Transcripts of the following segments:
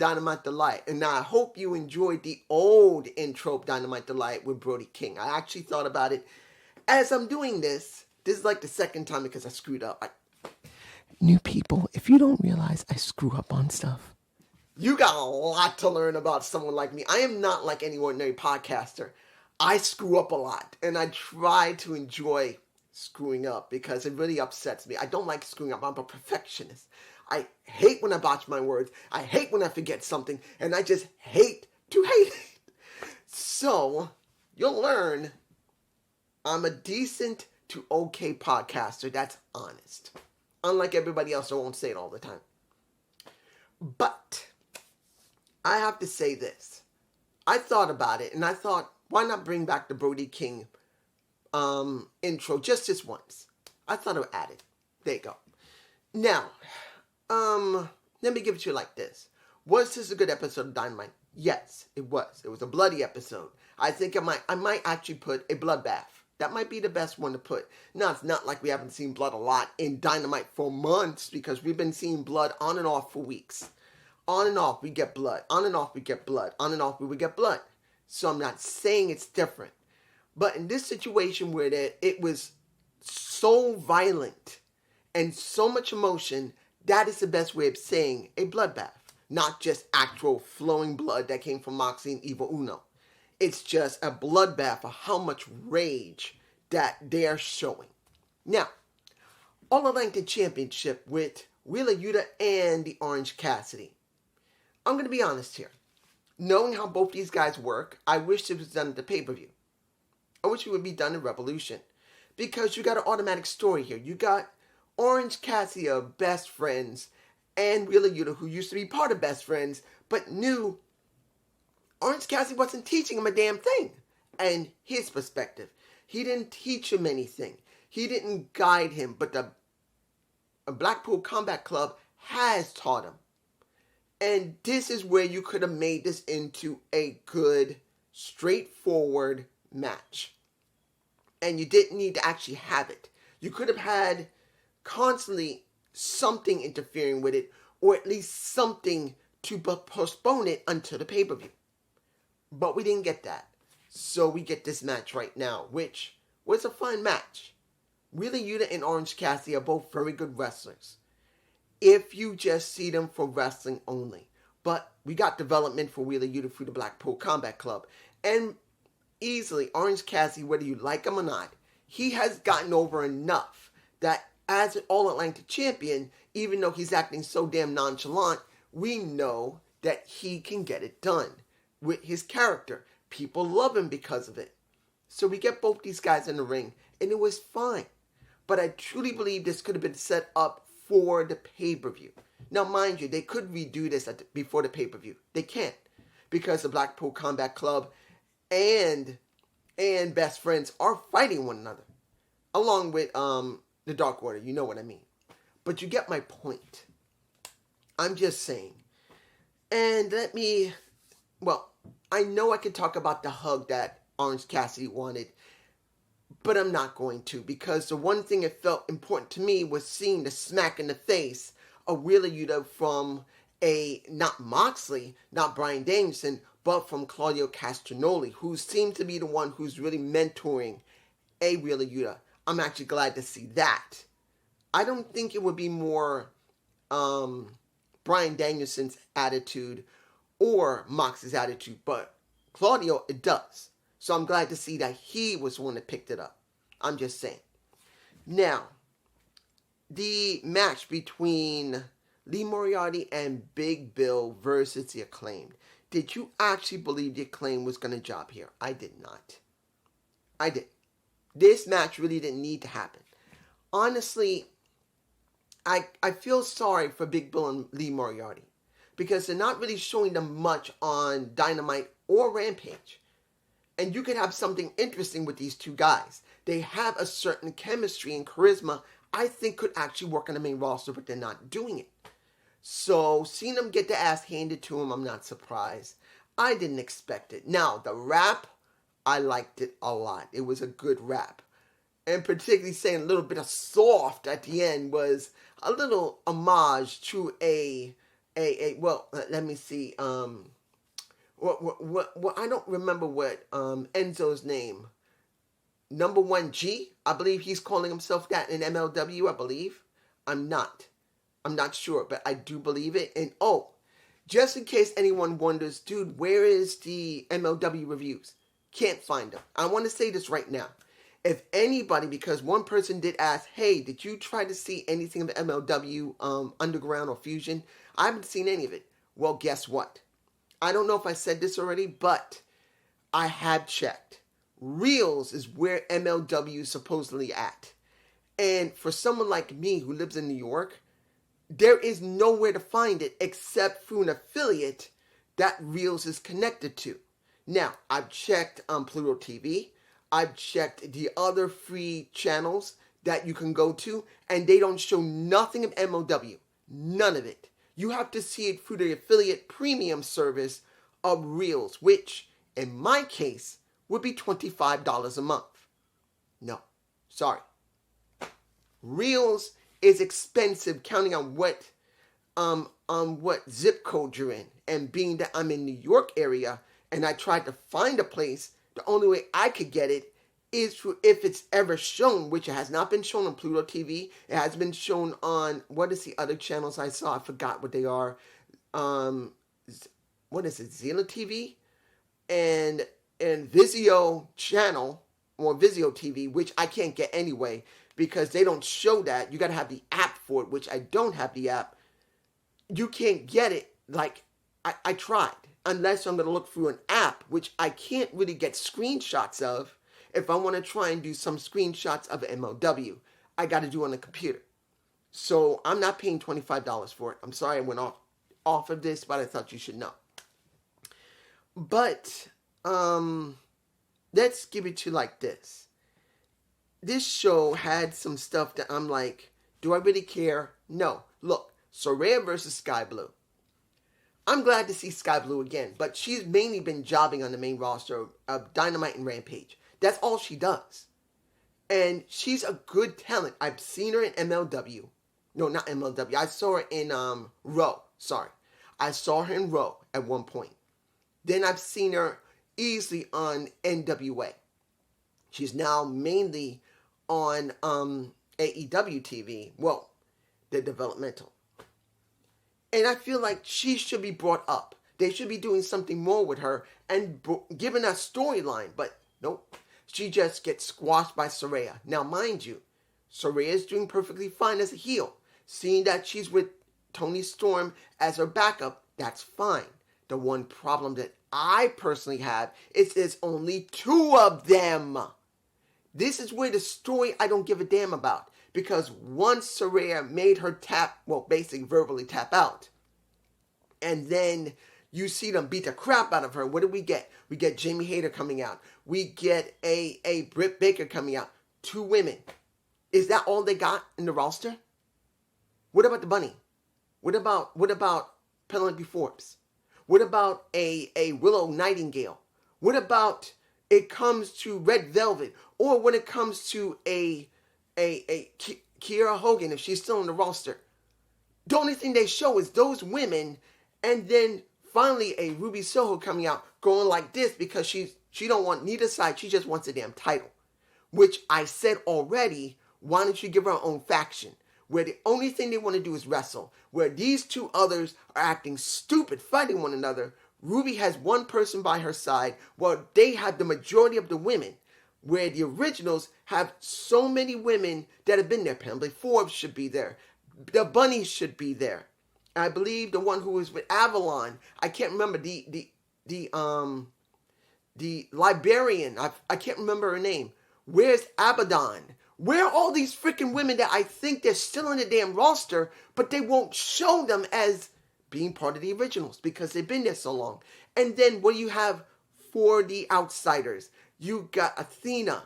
Dynamite Delight. And now I hope you enjoyed the old intro of Dynamite Delight with Brody King. I actually thought about it as I'm doing this. This is like the second time because I screwed up. New people, if you don't realize I screw up on stuff, you got a lot to learn about someone like me. I am not like any ordinary podcaster. I screw up a lot, and I try to enjoy screwing up because it really upsets me. I don't like screwing up. I'm a perfectionist. I hate when I botch my words. I hate when I forget something, and I just hate to hate it. So, you'll learn I'm a decent to okay podcaster that's honest. Unlike everybody else, I won't say it all the time. But I have to say this. I thought about it, and I thought, why not bring back the Brody King intro just this once? I thought I would add it. There you go. Now, let me give it to you like this. Was this a good episode of Dynamite? Yes, it was. It was a bloody episode. I think I might actually put a bloodbath. That might be the best one to put. Now, it's not like we haven't seen blood a lot in Dynamite for months because we've been seeing blood on and off for weeks. On and off, we get blood. On and off, we get blood. On and off, we would get blood. So I'm not saying it's different. But in this situation where it was so violent and so much emotion, that is the best way of saying a bloodbath. Not just actual flowing blood that came from Moxley and Evil Uno. It's just a bloodbath of how much rage that they're showing. Now, All Atlantic Championship with Wheeler Yuta and the Orange Cassidy. I'm going to be honest here. Knowing how both these guys work, I wish it was done at the pay-per-view. I wish it would be done in Revolution. Because you got an automatic story here. You got Orange Cassidy of Best Friends and Wheeler Yuta, who used to be part of Best Friends, but knew Orange Cassidy wasn't teaching him a damn thing. And his perspective. He didn't teach him anything. He didn't guide him. But the Blackpool Combat Club has taught him. And this is where you could have made this into a good, straightforward match. And you didn't need to actually have it. You could have had constantly something interfering with it. Or at least something to postpone it until the pay-per-view. But we didn't get that. So we get this match right now, which was a fun match. Wheeler Yuta and Orange Cassidy are both very good wrestlers. If you just see them for wrestling only. But we got development for Wheeler Yuta through the Blackpool Combat Club. And easily, Orange Cassidy, whether you like him or not, he has gotten over enough that as an All-Atlantic champion, even though he's acting so damn nonchalant, we know that he can get it done. With his character. People love him because of it. So we get both these guys in the ring, and it was fine. But I truly believe this could have been set up for the pay-per-view. Now, mind you, they could redo this before the pay-per-view. They can't. Because the Blackpool Combat Club and Best Friends are fighting one another. Along with the Dark Order, you know what I mean. But you get my point. I'm just saying. And well, I know I could talk about the hug that Orange Cassidy wanted, but I'm not going to, because the one thing that felt important to me was seeing the smack in the face of Wheeler Yuta from not Moxley, not Bryan Danielson, but from Claudio Castagnoli, who seemed to be the one who's really mentoring a Wheeler Yuta. I'm actually glad to see that. I don't think it would be more Bryan Danielson's attitude or Mox's attitude, but Claudio, it does. So I'm glad to see that he was the one that picked it up. I'm just saying. Now, the match between Lee Moriarty and Big Bill versus the Acclaimed. Did you actually believe the Acclaimed was going to job here? I did not. I did. This match really didn't need to happen. Honestly, I feel sorry for Big Bill and Lee Moriarty. Because they're not really showing them much on Dynamite or Rampage. And you could have something interesting with these two guys. They have a certain chemistry and charisma I think could actually work on the main roster, but they're not doing it. So, seeing them get the ass handed to them, I'm not surprised. I didn't expect it. Now, the rap, I liked it a lot. It was a good rap. And particularly saying a little bit of soft at the end was a little homage to a well, let me see. What I don't remember what Enzo's name. Number one G, I believe he's calling himself that in MLW. I believe. I'm not. I'm not sure, but I do believe it. And oh, just in case anyone wonders, dude, where is the MLW reviews? Can't find them. I want to say this right now. If anybody, because one person did ask, hey, did you try to see anything of MLW Underground or Fusion? I haven't seen any of it. Well, guess what? I don't know if I said this already, but I have checked. Reels is where MLW is supposedly at. And for someone like me who lives in New York, there is nowhere to find it except through an affiliate that Reels is connected to. Now, I've checked Pluto TV. I've checked the other free channels that you can go to, and they don't show nothing of MLW. None of it. You have to see it through the affiliate premium service of Reels, which, in my case, would be $25 a month. No, sorry. Reels is expensive, counting on what zip code you're in, and being that I'm in New York area, and I tried to find a place. The only way I could get it is through, if it's ever shown, which it has not been shown on Pluto TV. It has been shown on, what is the other channels I saw? I forgot what they are. What is it? Zila TV and Vizio channel, or Vizio TV, which I can't get anyway because they don't show that. You got to have the app for it, which I don't have the app. You can't get it. Like, I tried. Unless I'm going to look through an app, which I can't really get screenshots of. If I want to try and do some screenshots of MLW, I got to do it on the computer. So I'm not paying $25 for it. I'm sorry I went off of this, but I thought you should know. But let's give it to you like this. This show had some stuff that I'm like, do I really care? No. Look, Soraya versus Sky Blue. I'm glad to see Sky Blue again, but she's mainly been jobbing on the main roster of Dynamite and Rampage. That's all she does. And she's a good talent. I've seen her in MLW. No, not MLW. I saw her in Raw. Sorry. I saw her in Raw at one point. Then I've seen her easily on NWA. She's now mainly on AEW TV. Well, the developmental. And I feel like she should be brought up. They should be doing something more with her and giving a storyline. But nope. She just gets squashed by Soraya. Now, mind you, Soraya is doing perfectly fine as a heel. Seeing that she's with Toni Storm as her backup, that's fine. The one problem that I personally have is there's only two of them. This is where the story I don't give a damn about. Because once Soraya made her basically verbally tap out, and then you see them beat the crap out of her, what do we get? We get Jamie Hayter coming out. We get a Britt Baker coming out. Two women. Is that all they got in the roster? What about the Bunny? What about Penelope Forbes? What about a Willow Nightingale? What about it comes to Red Velvet? Or when it comes to a Kiera Hogan, if she's still on the roster? The only thing they show is those women, and then finally a Ruby Soho coming out going like this because she don't want neither side. She just wants a damn title. Which I said already, why don't you give her own faction? Where the only thing they want to do is wrestle. Where these two others are acting stupid, fighting one another. Ruby has one person by her side, while they have the majority of the women. Where the originals have so many women that have been there. Penelope Forbes should be there. The Bunny should be there. I believe the one who was with Avalon, I can't remember the Liberian. I can't remember her name. Where's Abaddon? Where are all these freaking women that I think they're still on the damn roster, but they won't show them as being part of the originals because they've been there so long? And then what do you have for the outsiders? You got Athena.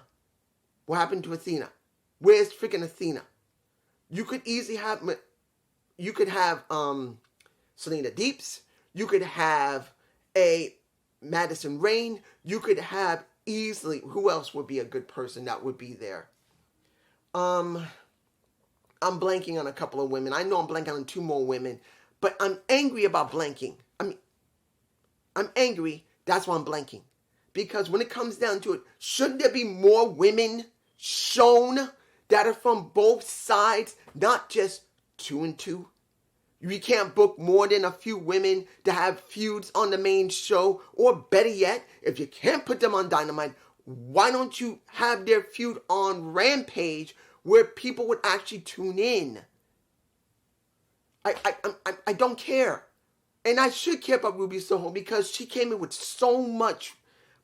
What happened to Athena? Where's freaking Athena? You could easily have... You could have Selena Deeps. You could have a Madison Rain. You could have easily... Who else would be a good person that would be there? I'm blanking on a couple of women. I know I'm blanking on two more women. But I'm angry about blanking. I'm angry. That's why I'm blanking. Because when it comes down to it, shouldn't there be more women shown that are from both sides, not just 2 and 2? We can't book more than a few women to have feuds on the main show. Or better yet, if you can't put them on Dynamite, why don't you have their feud on Rampage where people would actually tune in? I don't care. And I should care about Ruby Soho because she came in with so much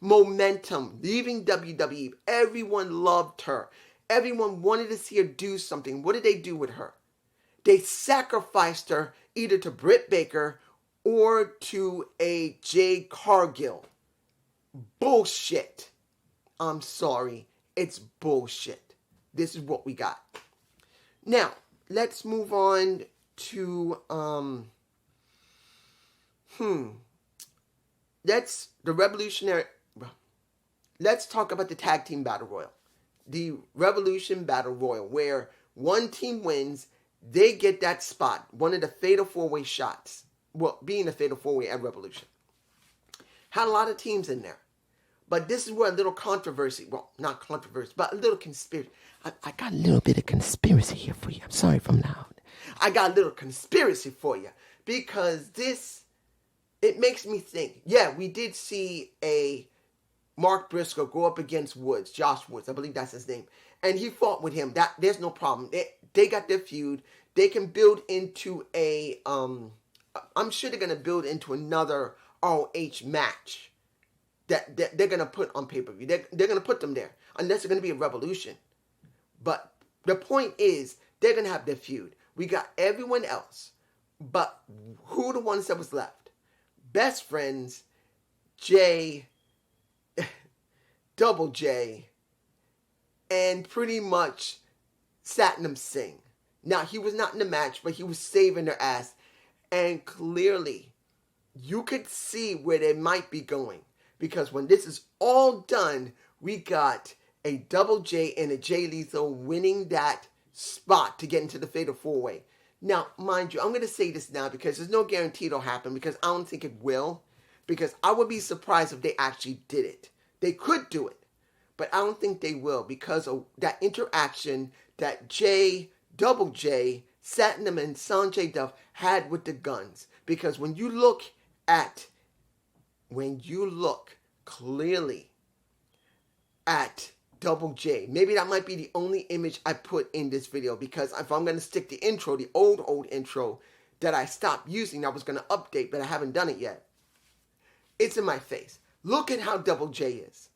momentum, leaving WWE. Everyone loved her. Everyone wanted to see her do something. What did they do with her? They sacrificed her either to Britt Baker or to a Jade Cargill. Bullshit. I'm sorry. It's bullshit. This is what we got. Now, let's move on to let's talk about the tag team battle royal. The Revolution Battle Royal, where one team wins, they get that spot, one of the fatal 4-way shots. Well, being a fatal 4-way at Revolution. Had a lot of teams in there. But this is where a little controversy, well, not controversy, but a little conspiracy. I got a little bit of conspiracy here for you. I'm sorry if I'm loud. I got a little conspiracy for you. Because it makes me think. Yeah, we did see a Mark Briscoe go up against Woods, Josh Woods, I believe that's his name. And he fought with him. There's no problem. They got their feud. They can build into I'm sure they're going to build into another ROH match that they're going to put on pay-per-view. They're going to put them there, unless they're going to be a Revolution. But the point is, they're going to have their feud. We got everyone else. But who are the ones that was left? Best Friends, Jay, Double J, and pretty much Satnam Singh. Now, he was not in the match, but he was saving their ass. And clearly, you could see where they might be going. Because when this is all done, we got a Double J and a Jay Lethal winning that spot to get into the Fatal 4-Way. Now, mind you, I'm going to say this now because there's no guarantee it'll happen because I don't think it will. Because I would be surprised if they actually did it. They could do it, but I don't think they will because of that interaction that Double J, Satnam, and Sanjay Dutt had with the Guns. Because when you look clearly at Double J, maybe that might be the only image I put in this video because if I'm going to stick the intro, the old intro that I stopped using, I was going to update, but I haven't done it yet. It's in my face. Look at how Double J is.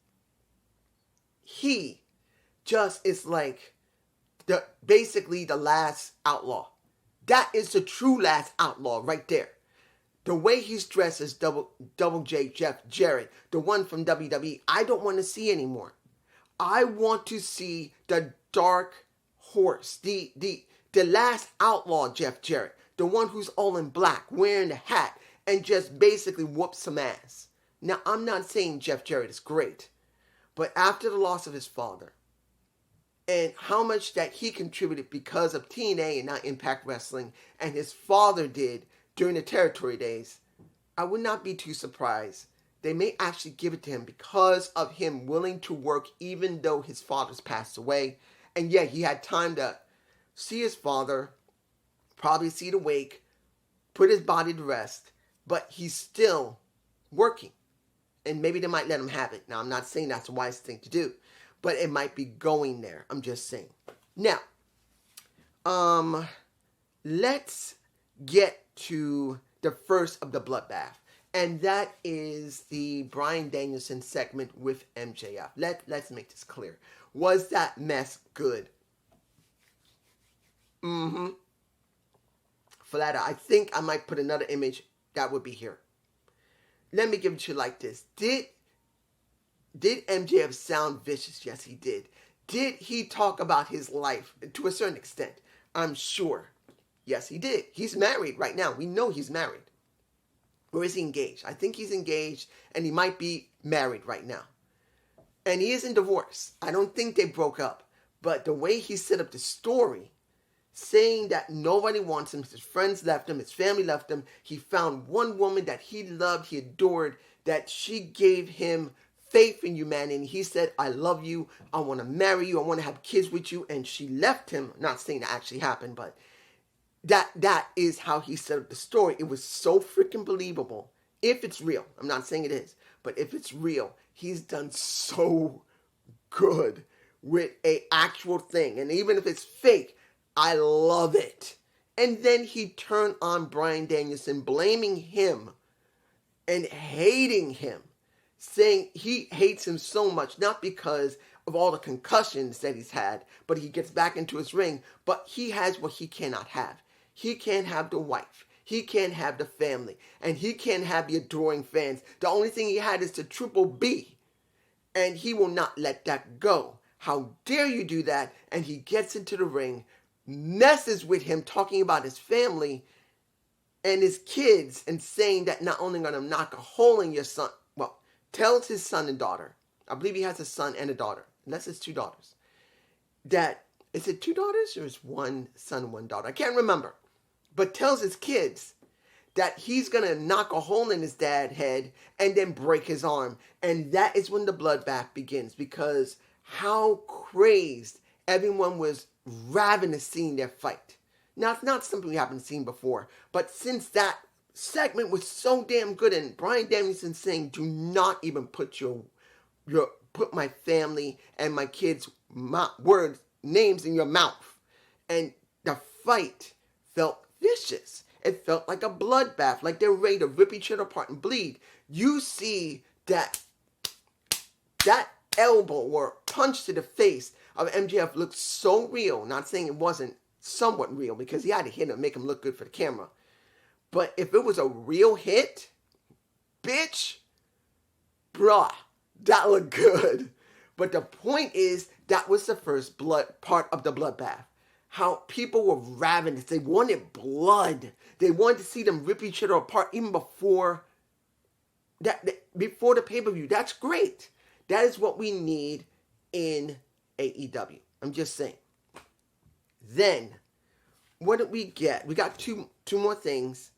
He just is like basically the last outlaw. That is the true last outlaw right there. The way he's dressed as Double J Jeff Jarrett, the one from WWE, I don't want to see anymore. I want to see the Dark Horse, the last outlaw Jeff Jarrett, the one who's all in black, wearing the hat, and just basically whoop some ass. Now, I'm not saying Jeff Jarrett is great, but after the loss of his father, and how much that he contributed because of TNA and not Impact Wrestling, and his father did during the territory days, I would not be too surprised. They may actually give it to him because of him willing to work even though his father's passed away. And yeah, he had time to see his father, probably see the wake, put his body to rest, but he's still working. And maybe they might let him have it. Now, I'm not saying that's a wise thing to do, but it might be going there. I'm just saying. Now, let's get to the first of the bloodbath. And that is the Bryan Danielson segment with MJF. Let's make this clear. Was that mess good? Flat out. I think I might put another image that would be here. Let me give it to you like this. Did MJF sound vicious? Yes, he did. Did he talk about his life to a certain extent? I'm sure. Yes, he did. He's married right now. We know he's married. Or is he engaged? I think he's engaged and he might be married right now. And he is in divorce. I don't think they broke up. But the way he set up the story, saying that nobody wants him. His friends left him. His family left him. He found one woman that he loved, he adored, that she gave him faith in humanity. He said, I love you. I want to marry you. I want to have kids with you. And she left him. Not saying that actually happened, but that is how he set up the story. It was so freaking believable. If it's real. I'm not saying it is. But if it's real, he's done so good with a actual thing. And even if it's fake, I love it. And then he turned on Bryan Danielson, blaming him and hating him, saying he hates him so much, not because of all the concussions that he's had, but he gets back into his ring, but he has what he cannot have. He can't have the wife. He can't have the family. And he can't have the adoring fans. The only thing he had is the Triple B. And he will not let that go. How dare you do that? And he gets into the ring, messes with him, talking about his family and his kids, and saying that not only going to knock a hole in your son, well, tells his son and daughter, I believe he has a son and a daughter, unless it's 2 daughters, that, is it 2 daughters or is 1 son and 1 daughter? I can't remember. But tells his kids that he's going to knock a hole in his dad's head and then break his arm. And that is when the bloodbath begins, because how crazed everyone was ravenous seeing their fight. Now, it's not something we haven't seen before, but since that segment was so damn good, and Bryan Danielson saying, do not even put put my family and my kids' names in your mouth. And the fight felt vicious. It felt like a bloodbath, like they were ready to rip each other apart and bleed. You see that elbow or punch to the face of MJF looked so real. Not saying it wasn't somewhat real, because he had to hit him, make him look good for the camera. But if it was a real hit, bitch, bruh, that looked good. But the point is, that was the first part of the bloodbath. How people were ravenous. They wanted blood. They wanted to see them rip each other apart even before the pay-per-view. That's great. That is what we need in AEW. I'm just saying. Then, what did we get? We got two more things.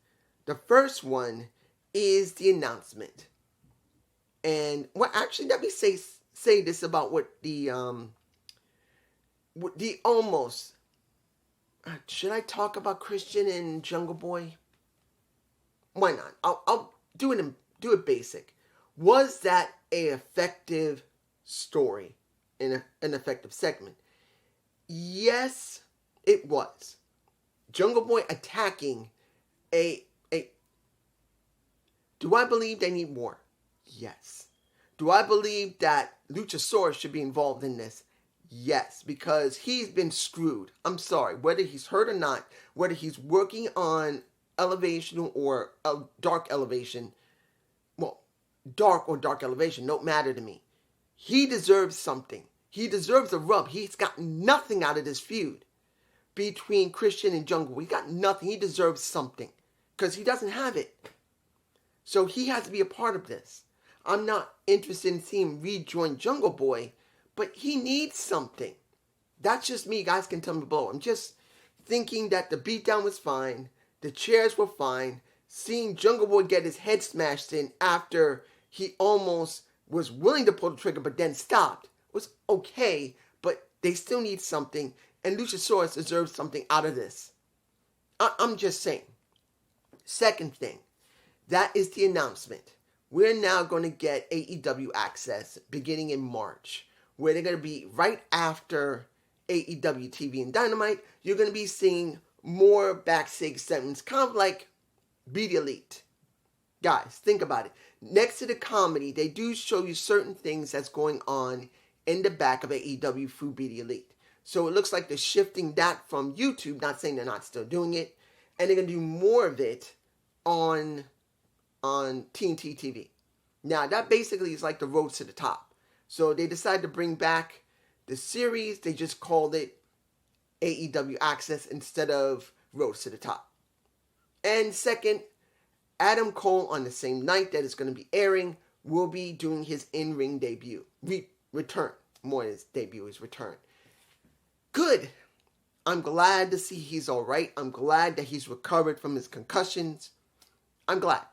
The first one is the announcement. And, well, actually, let me say this about what the almost... Should I talk about Christian and Jungle Boy? Why not? I'll do it basic. Was that an effective story in an effective segment? Yes, it was. Jungle Boy attacking a. Do I believe they need more? Yes. Do I believe that Luchasaurus should be involved in this? Yes, because he's been screwed. I'm sorry, whether he's hurt or not, whether he's working on elevation or dark elevation, well, dark or dark elevation, don't matter to me. He deserves something. He deserves a rub. He's got nothing out of this feud between Christian and Jungle. He got nothing. He deserves something because he doesn't have it. So he has to be a part of this. I'm not interested in seeing him rejoin Jungle Boy, but he needs something. That's just me. You guys can tell me below. I'm just thinking that the beatdown was fine. The chairs were fine. Seeing Jungle Boy get his head smashed in after he almost was willing to pull the trigger but then stopped was okay, but they still need something, and Luchasaurus deserves something out of this. I'm just saying. Second thing, that is the announcement. We're now going to get AEW Access beginning in March, where they're going to be right after AEW TV and Dynamite. You're going to be seeing more backstage segments, kind of like Be the Elite. Guys, think about it. Next to the comedy, they do show you certain things that's going on in the back of AEW through Be the Elite. So it looks like they're shifting that from YouTube, not saying they're not still doing it, and they're going to do more of it on TNT TV. Now, that basically is like the road to the top. So they decided to bring back the series. They just called it AEW Access instead of Road to the Top. And second, Adam Cole, on the same night that it's going to be airing, will be doing his in-ring debut. Return. More than his debut, his return. Good. I'm glad to see he's all right. I'm glad that he's recovered from his concussions. I'm glad.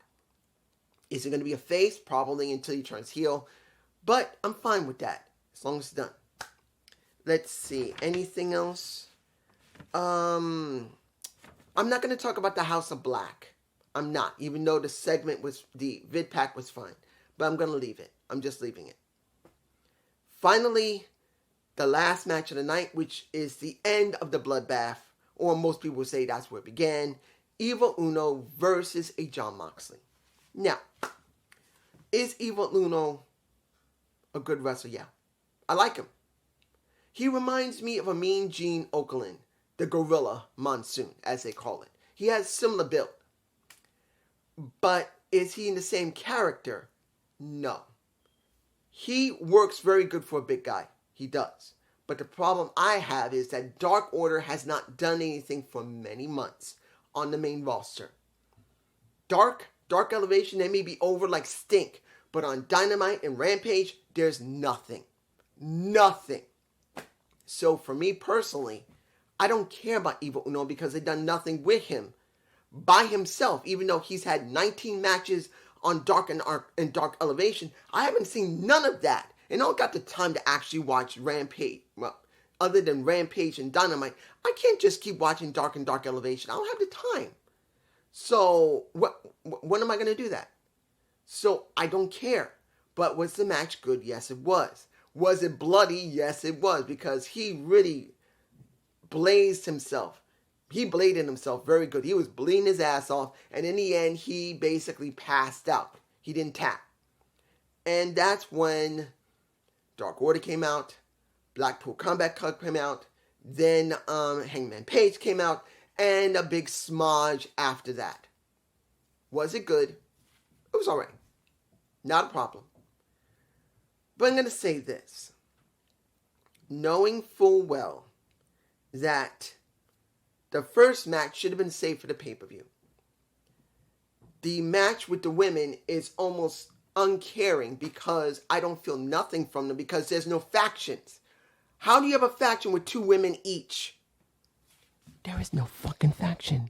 Is it going to be a face? Probably until he turns heel. But I'm fine with that, as long as it's done. Let's see. Anything else? I'm not going to talk about the House of Black. I'm not, even though the vid pack was fine. But I'm going to leave it. I'm just leaving it. Finally, the last match of the night, which is the end of the bloodbath, or most people would say that's where it began. Evil Uno versus a Jon Moxley. Now, is Evil Uno a good wrestler? Yeah. I like him. He reminds me of a Mean Gene Okerlund, the Gorilla Monsoon, as they call it. He has similar build. But is he in the same character? No. He works very good for a big guy. He does. But the problem I have is that Dark Order has not done anything for many months on the main roster. Dark Elevation, they may be over like stink. But on Dynamite and Rampage, there's nothing. Nothing. So for me personally, I don't care about Evil Uno because they've done nothing with him by himself. Even though he's had 19 matches on Dark and Dark Elevation, I haven't seen none of that. And I don't got the time to actually watch Rampage. Well, other than Rampage and Dynamite, I can't just keep watching Dark and Dark Elevation. I don't have the time. So when am I going to do that? So I don't care. But was the match good? Yes, it was. Was it bloody? Yes, it was. Because he really blazed himself. He bladed himself very good. He was bleeding his ass off. And in the end, he basically passed out. He didn't tap. And that's when Dark Order came out. Blackpool Combat Club came out. Then Hangman Page came out. And a big smudge after that. Was it good? It was alright. Not a problem. But I'm going to say this. Knowing full well that the first match should have been saved for the pay-per-view. The match with the women is almost uncaring because I don't feel nothing from them because there's no factions. How do you have a faction with 2 women each? There is no fucking faction.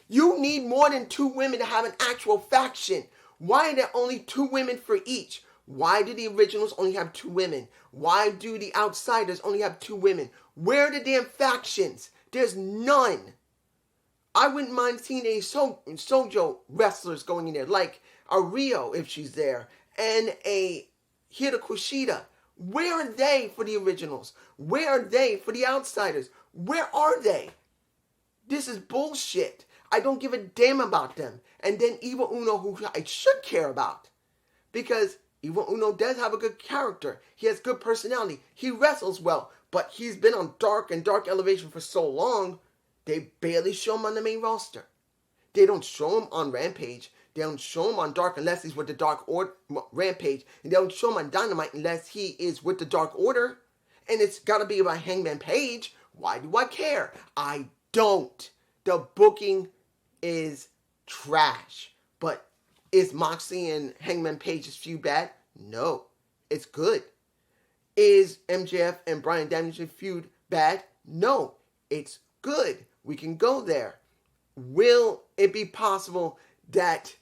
You need more than 2 women to have an actual faction. Why are there only 2 women for each? Why do the originals only have 2 women? Why do the outsiders only have 2 women? Where are the damn factions? There's none. I wouldn't mind seeing a Sojo wrestlers going in there, like a Rio if she's there, and a Hiro Kushida. Where are they for the originals? Where are they for the outsiders? Where are they? This is bullshit. I don't give a damn about them. And then Evil Uno, who I should care about. Because Evil Uno does have a good character. He has good personality. He wrestles well. But he's been on Dark and Dark Elevation for so long, they barely show him on the main roster. They don't show him on Rampage. They don't show him on Dark unless he's with the Dark Order Rampage. And they don't show him on Dynamite unless he is with the Dark Order. And it's got to be about Hangman Page. Why do I care? I don't. The booking is trash. But is Moxley and Hangman Page's feud bad? No. It's good. Is MJF and Bryan Danielson's feud bad? No. It's good. We can go there. Will it be possible that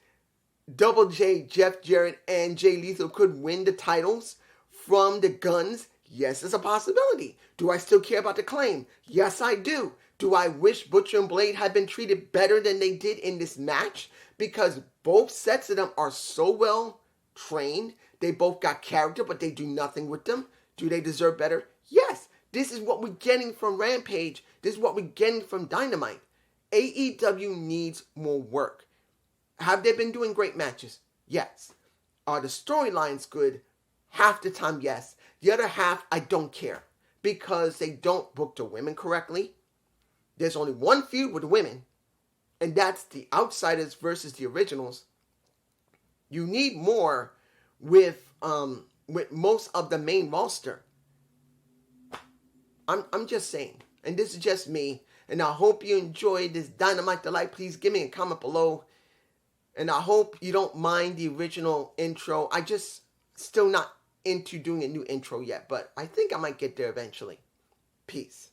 Double J, Jeff Jarrett, and Jay Lethal could win the titles from the Guns? Yes, it's a possibility. Do I still care about the claim? Yes, I do. Do I wish Butcher and Blade had been treated better than they did in this match? Because both sets of them are so well trained. They both got character, but they do nothing with them. Do they deserve better? Yes. This is what we're getting from Rampage. This is what we're getting from Dynamite. AEW needs more work. Have they been doing great matches? Yes. Are the storylines good? Half the time, yes. The other half, I don't care. Because they don't book the women correctly. There's only one feud with the women. And that's the outsiders versus the originals. You need more with most of the main roster. I'm just saying. And this is just me. And I hope you enjoyed this Dynamite Delight. Please give me a comment below. And I hope you don't mind the original intro. I just still not into doing a new intro yet. But I think I might get there eventually. Peace.